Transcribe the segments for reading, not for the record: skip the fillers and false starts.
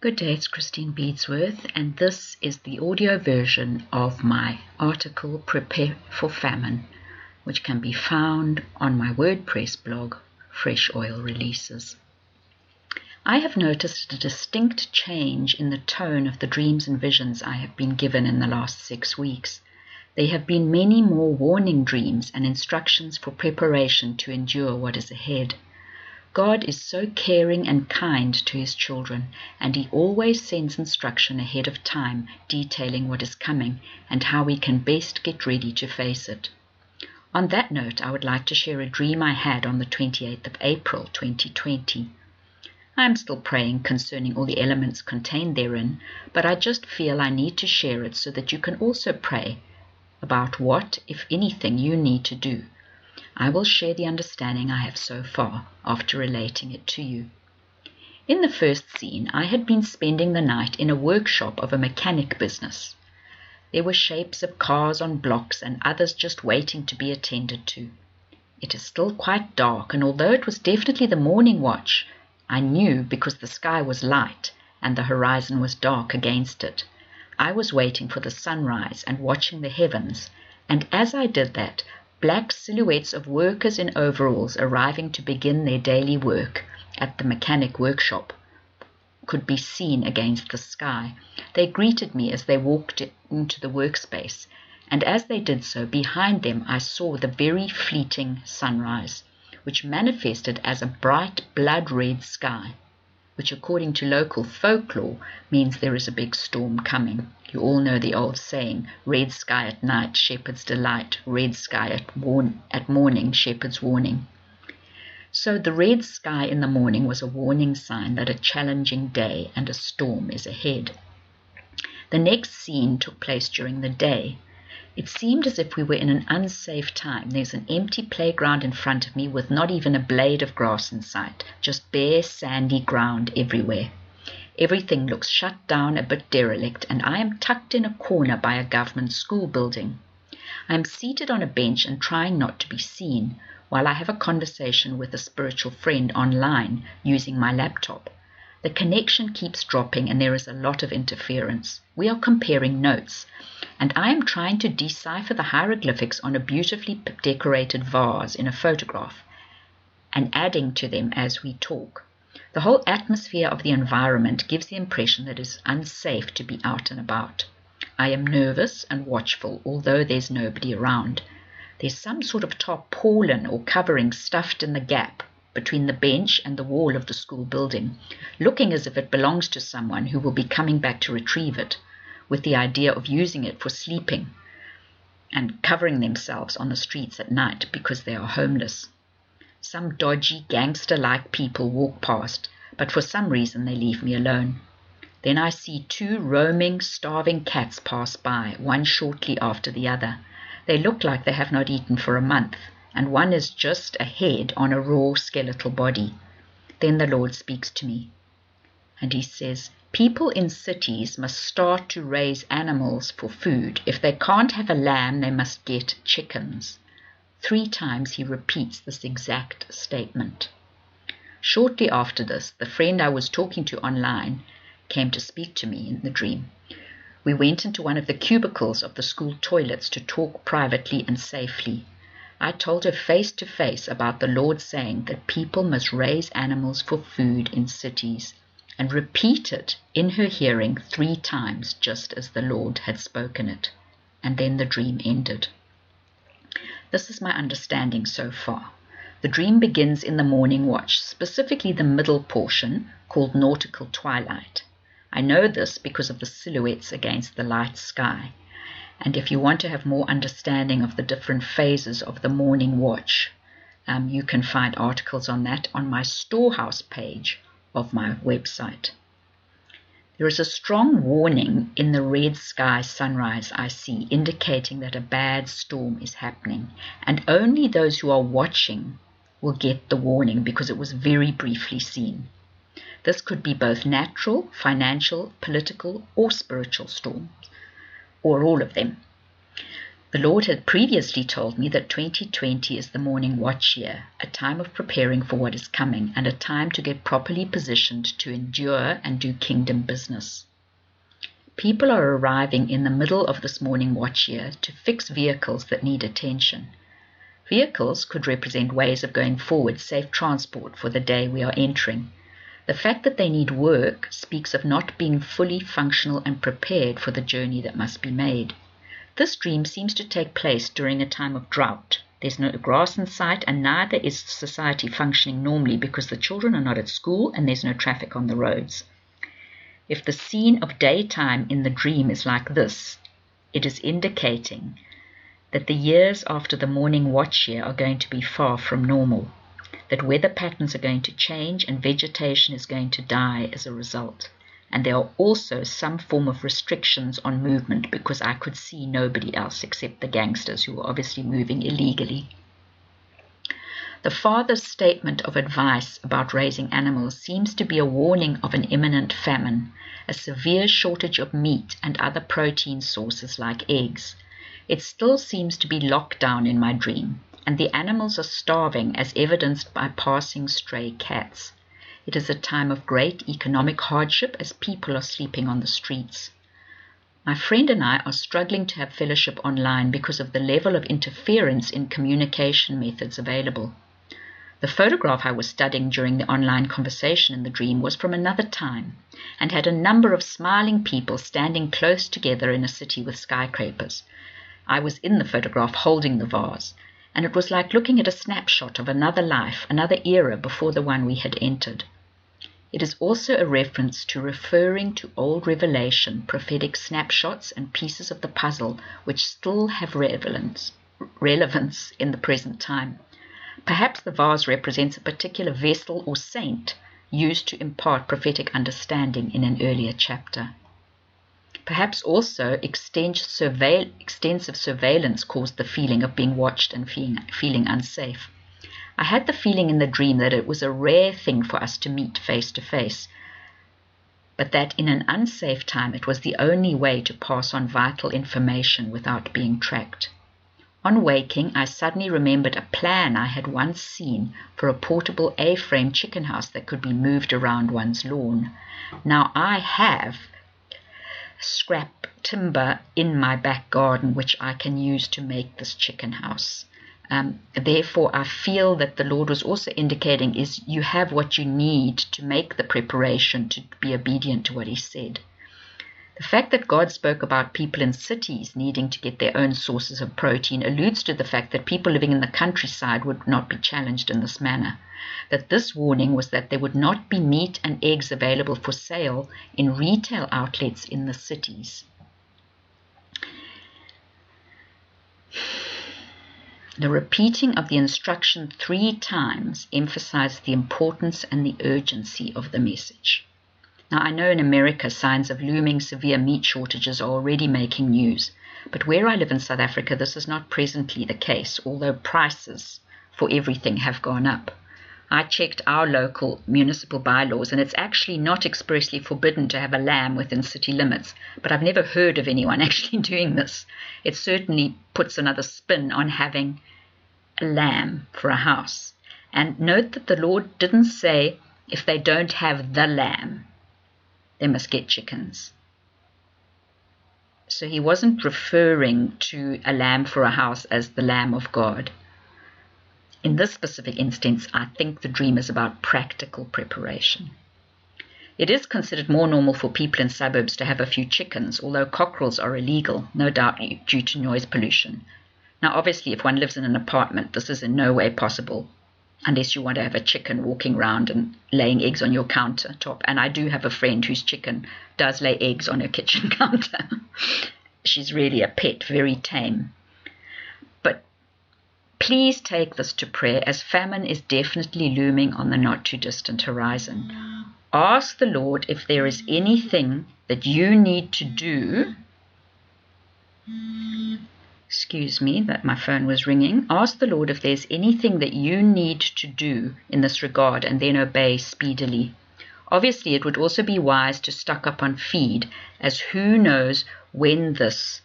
Good day, it's Christine Beadsworth, and this is the audio version of my article, Prepare for Famine, which can be found on my WordPress blog, Fresh Oil Releases. I have noticed a distinct change in the tone of the dreams and visions I have been given in the last 6 weeks. There have been many more warning dreams and instructions for preparation to endure what is ahead. God is so caring and kind to his children, and he always sends instruction ahead of time detailing what is coming and how we can best get ready to face it. On that note, I would like to share a dream I had on the 28th of April 2020. I am still praying concerning all the elements contained therein, but I just feel I need to share it so that you can also pray about what, if anything, you need to do. I will share the understanding I have so far after relating it to you. In the first scene, I had been spending the night in a workshop of a mechanic business. There were shapes of cars on blocks and others just waiting to be attended to. It is still quite dark, and although it was definitely the morning watch, I knew because the sky was light and the horizon was dark against it. I was waiting for the sunrise and watching the heavens, and as I did that, black silhouettes of workers in overalls arriving to begin their daily work at the mechanic workshop could be seen against the sky. They greeted me as they walked into the workspace, and as they did so, behind them I saw the very fleeting sunrise, which manifested as a bright blood-red sky, which according to local folklore means there is a big storm coming. You all know the old saying, red sky at night, shepherd's delight, red sky at morning, shepherd's warning. So the red sky in the morning was a warning sign that a challenging day and a storm is ahead. The next scene took place during the day. It seemed as if we were in an unsafe time. There's an empty playground in front of me with not even a blade of grass in sight, just bare sandy ground everywhere. Everything looks shut down, a bit derelict, and I am tucked in a corner by a government school building. I am seated on a bench and trying not to be seen, while I have a conversation with a spiritual friend online using my laptop. The connection keeps dropping and there is a lot of interference. We are comparing notes, and I am trying to decipher the hieroglyphics on a beautifully decorated vase in a photograph, and adding to them as we talk. The whole atmosphere of the environment gives the impression that it is unsafe to be out and about. I am nervous and watchful, although there's nobody around. There's some sort of tarpaulin or covering stuffed in the gap between the bench and the wall of the school building, looking as if it belongs to someone who will be coming back to retrieve it, with the idea of using it for sleeping and covering themselves on the streets at night because they are homeless. Some dodgy, gangster-like people walk past, but for some reason they leave me alone. Then I see 2 roaming, starving cats pass by, one shortly after the other. They look like they have not eaten for a month, and one is just a head on a raw skeletal body. Then the Lord speaks to me, and he says, people in cities must start to raise animals for food. If they can't have a lamb, they must get chickens. 3 times he repeats this exact statement. Shortly after this, the friend I was talking to online came to speak to me in the dream. We went into one of the cubicles of the school toilets to talk privately and safely. I told her face to face about the Lord saying that people must raise animals for food in cities, and repeated in her hearing 3 times just as the Lord had spoken it. And then the dream ended. This is my understanding so far. The dream begins in the morning watch, specifically the middle portion called nautical twilight. I know this because of the silhouettes against the light sky. And if you want to have more understanding of the different phases of the morning watch, you can find articles on that on my storehouse page of my website. There is a strong warning in the red sky sunrise I see, indicating that a bad storm is happening, and only those who are watching will get the warning because it was very briefly seen. This could be both natural, financial, political, or spiritual storms, or all of them. The Lord had previously told me that 2020 is the morning watch year, a time of preparing for what is coming and a time to get properly positioned to endure and do kingdom business. People are arriving in the middle of this morning watch year to fix vehicles that need attention. Vehicles could represent ways of going forward, safe transport for the day we are entering. The fact that they need work speaks of not being fully functional and prepared for the journey that must be made. This dream seems to take place during a time of drought. There's no grass in sight, and neither is society functioning normally because the children are not at school and there's no traffic on the roads. If the scene of daytime in the dream is like this, it is indicating that the years after the morning watch year are going to be far from normal, that weather patterns are going to change and vegetation is going to die as a result. And there are also some form of restrictions on movement because I could see nobody else except the gangsters who were obviously moving illegally. The father's statement of advice about raising animals seems to be a warning of an imminent famine, a severe shortage of meat and other protein sources like eggs. It still seems to be lockdown in my dream, and the animals are starving as evidenced by passing stray cats. It is a time of great economic hardship as people are sleeping on the streets. My friend and I are struggling to have fellowship online because of the level of interference in communication methods available. The photograph I was studying during the online conversation in the dream was from another time and had a number of smiling people standing close together in a city with skyscrapers. I was in the photograph holding the vase, and it was like looking at a snapshot of another life, another era before the one we had entered. It is also a reference to referring to old revelation, prophetic snapshots and pieces of the puzzle which still have relevance in the present time. Perhaps the vase represents a particular vessel or saint used to impart prophetic understanding in an earlier chapter. Perhaps also extensive surveillance caused the feeling of being watched and feeling unsafe. I had the feeling in the dream that it was a rare thing for us to meet face to face, but that in an unsafe time it was the only way to pass on vital information without being tracked. On waking, I suddenly remembered a plan I had once seen for a portable A-frame chicken house that could be moved around one's lawn. Now I have scrap timber in my back garden which I can use to make this chicken house. Therefore, I feel that the Lord was also indicating is you have what you need to make the preparation to be obedient to what He said. The fact that God spoke about people in cities needing to get their own sources of protein alludes to the fact that people living in the countryside would not be challenged in this manner. That this warning was that there would not be meat and eggs available for sale in retail outlets in the cities. The repeating of the instruction 3 times emphasized the importance and the urgency of the message. Now, I know in America signs of looming severe meat shortages are already making news, but where I live in South Africa, this is not presently the case, although prices for everything have gone up. I checked our local municipal bylaws, and it's actually not expressly forbidden to have a lamb within city limits, but I've never heard of anyone actually doing this. It certainly puts another spin on having a lamb for a house. And note that the Lord didn't say if they don't have the lamb, they must get chickens. So He wasn't referring to a lamb for a house as the Lamb of God. In this specific instance, I think the dream is about practical preparation. It is considered more normal for people in suburbs to have a few chickens, although cockerels are illegal, no doubt due to noise pollution. Now, obviously, if one lives in an apartment, this is in no way possible, unless you want to have a chicken walking around and laying eggs on your countertop. And I do have a friend whose chicken does lay eggs on her kitchen counter. She's really a pet, very tame. But please take this to prayer, as famine is definitely looming on the not-too-distant horizon. Ask the Lord if there is anything that you need to do. Excuse me, that my phone was ringing. Ask the Lord if there's anything that you need to do in this regard, and then obey speedily. Obviously, it would also be wise to stock up on feed, as who knows when this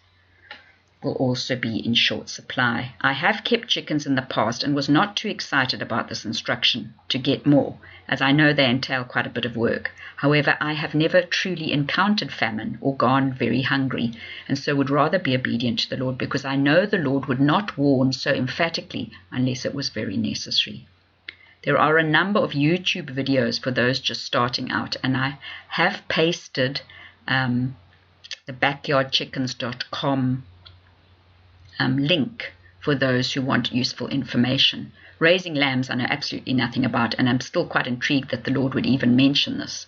will also be in short supply. I have kept chickens in the past and was not too excited about this instruction to get more, as I know they entail quite a bit of work. However, I have never truly encountered famine or gone very hungry, and so would rather be obedient to the Lord, because I know the Lord would not warn so emphatically unless it was very necessary. There are a number of YouTube videos for those just starting out, and I have pasted the backyardchickens.com link for those who want useful information. Raising lambs I know absolutely nothing about, and I'm still quite intrigued that the Lord would even mention this.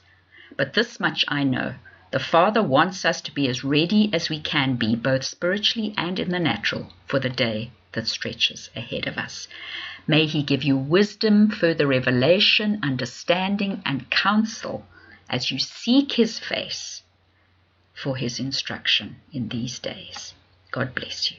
But this much I know: the Father wants us to be as ready as we can be, both spiritually and in the natural, for the day that stretches ahead of us. May He give you wisdom, further revelation, understanding, and counsel as you seek His face for His instruction in these days. God bless you.